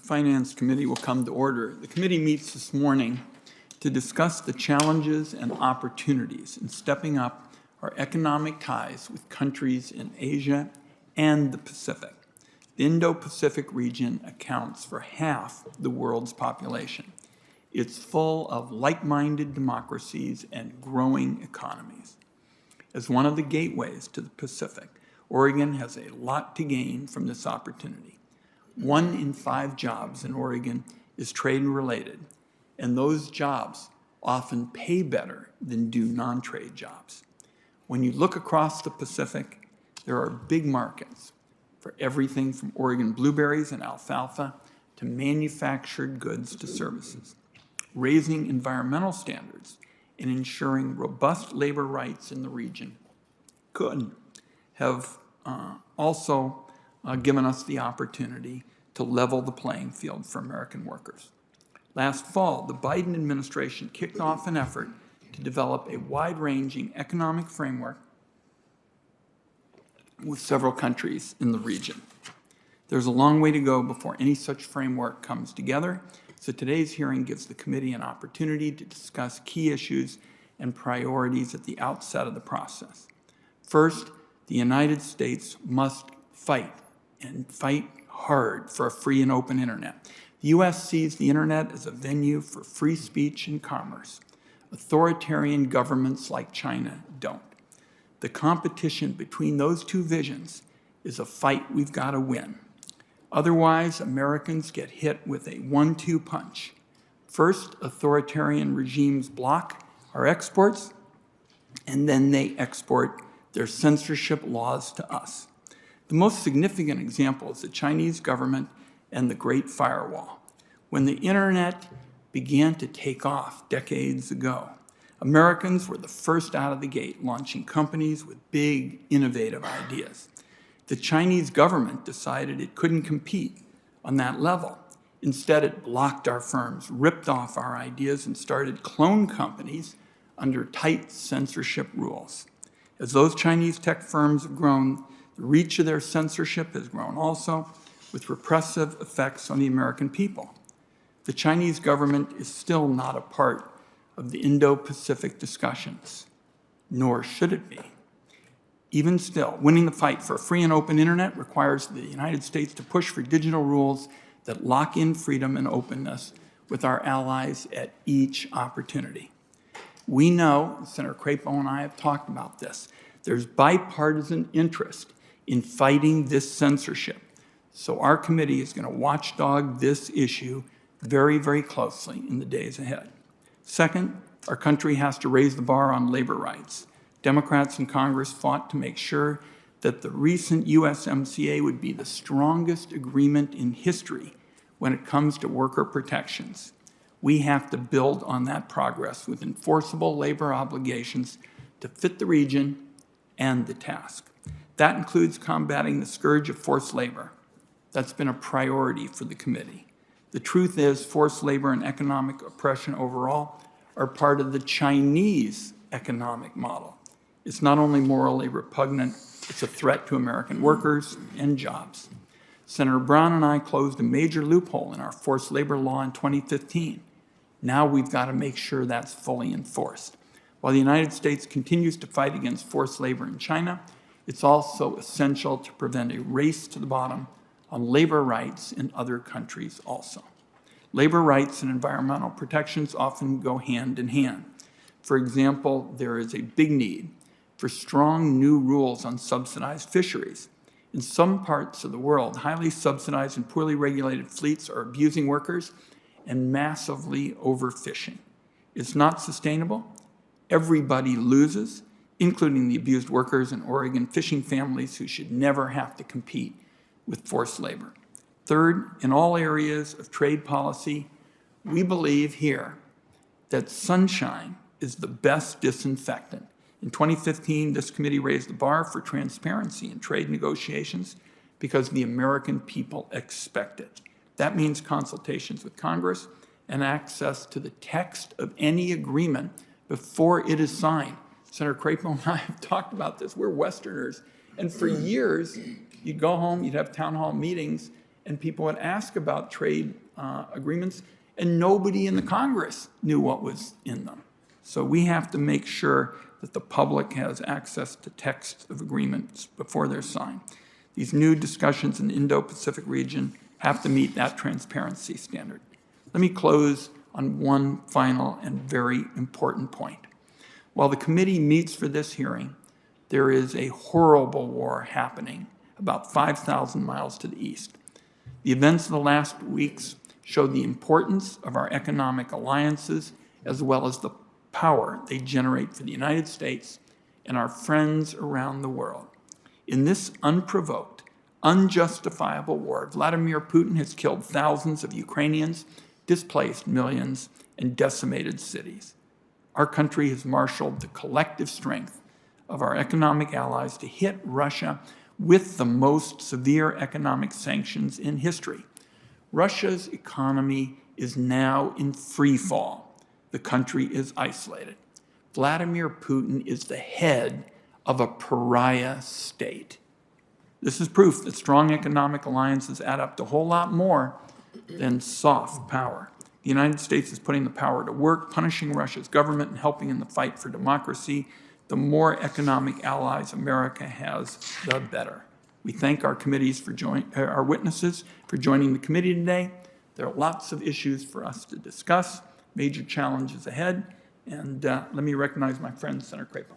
Finance Committee will come to order. The committee meets this morning to discuss the challenges and opportunities in stepping up our economic ties with countries in Asia and the Pacific. The Indo-Pacific region accounts for half the world's population. It's full of like-minded democracies and growing economies. As one of the gateways to the Pacific, Oregon has a lot to gain from this opportunity. 1 in 5 jobs in Oregon is trade-related, and those jobs often pay better than do non-trade jobs. When you look across the Pacific, there are big markets for everything from Oregon blueberries and alfalfa to manufactured goods to services. Raising environmental standards and ensuring robust labor rights in the region could have also given us the opportunity to level the playing field for American workers. Last fall, the Wyden administration kicked off an effort to develop a wide-ranging economic framework with several countries in the region. There's a long way to go before any such framework comes together, so today's hearing gives the committee an opportunity to discuss key issues and priorities at the outset of the process. First, the United States must fight, and fight hard, for a free and open internet. The U.S. sees the internet as a venue for free speech and commerce. Authoritarian governments like China don't. The competition between those two visions is a fight we've got to win. Otherwise, Americans get hit with a 1-2 punch. First, authoritarian regimes block our exports, and then they export their censorship laws to us. The most significant example is the Chinese government and the Great Firewall. When the internet began to take off decades ago, Americans were the first out of the gate, launching companies with big, innovative ideas. The Chinese government decided it couldn't compete on that level. Instead, it blocked our firms, ripped off our ideas, and started clone companies under tight censorship rules. As those Chinese tech firms have grown, the reach of their censorship has grown also, with repressive effects on the American people. The Chinese government is still not a part of the Indo-Pacific discussions, nor should it be. Even still, winning the fight for a free and open internet requires the United States to push for digital rules that lock in freedom and openness with our allies at each opportunity. We know, Senator Crapo and I have talked about this, there's bipartisan interest in fighting this censorship. So our committee is going to watchdog this issue very, very closely in the days ahead. Second, our country has to raise the bar on labor rights. Democrats in Congress fought to make sure that the recent USMCA would be the strongest agreement in history when it comes to worker protections. We have to build on that progress with enforceable labor obligations to fit the region and the task. That includes combating the scourge of forced labor. That's been a priority for the committee. The truth is, forced labor and economic oppression overall are part of the Chinese economic model. It's not only morally repugnant, it's a threat to American workers and jobs. Senator Brown and I closed a major loophole in our forced labor law in 2015. Now we've got to make sure that's fully enforced. While the United States continues to fight against forced labor in China, it's also essential to prevent a race to the bottom on labor rights in other countries also. Labor rights and environmental protections often go hand in hand. For example, there is a big need for strong new rules on subsidized fisheries. In some parts of the world, highly subsidized and poorly regulated fleets are abusing workers and massively overfishing. It's not sustainable. Everybody loses, including the abused workers and Oregon fishing families who should never have to compete with forced labor. Third, in all areas of trade policy, we believe here that sunshine is the best disinfectant. In 2015, this committee raised the bar for transparency in trade negotiations because the American people expect it. That means consultations with Congress and access to the text of any agreement before it is signed. Senator Crapo and I have talked about this. We're Westerners. And for years, you'd go home, you'd have town hall meetings, and people would ask about trade agreements, and nobody in the Congress knew what was in them. So we have to make sure that the public has access to text of agreements before they're signed. These new discussions in the Indo-Pacific region have to meet that transparency standard. Let me close on one final and very important point. While the committee meets for this hearing, there is a horrible war happening about 5,000 miles to the east. The events of the last weeks show the importance of our economic alliances as well as the power they generate for the United States and our friends around the world. In this unprovoked, unjustifiable war, Vladimir Putin has killed thousands of Ukrainians, displaced millions, and decimated cities. Our country has marshaled the collective strength of our economic allies to hit Russia with the most severe economic sanctions in history. Russia's economy is now in free fall. The country is isolated. Vladimir Putin is the head of a pariah state. This is proof that strong economic alliances add up to a whole lot more than soft power. The United States is putting the power to work, punishing Russia's government and helping in the fight for democracy. The more economic allies America has, the better. We thank our our witnesses for joining the committee today. There are lots of issues for us to discuss, major challenges ahead, and let me recognize my friend, Senator Crapo.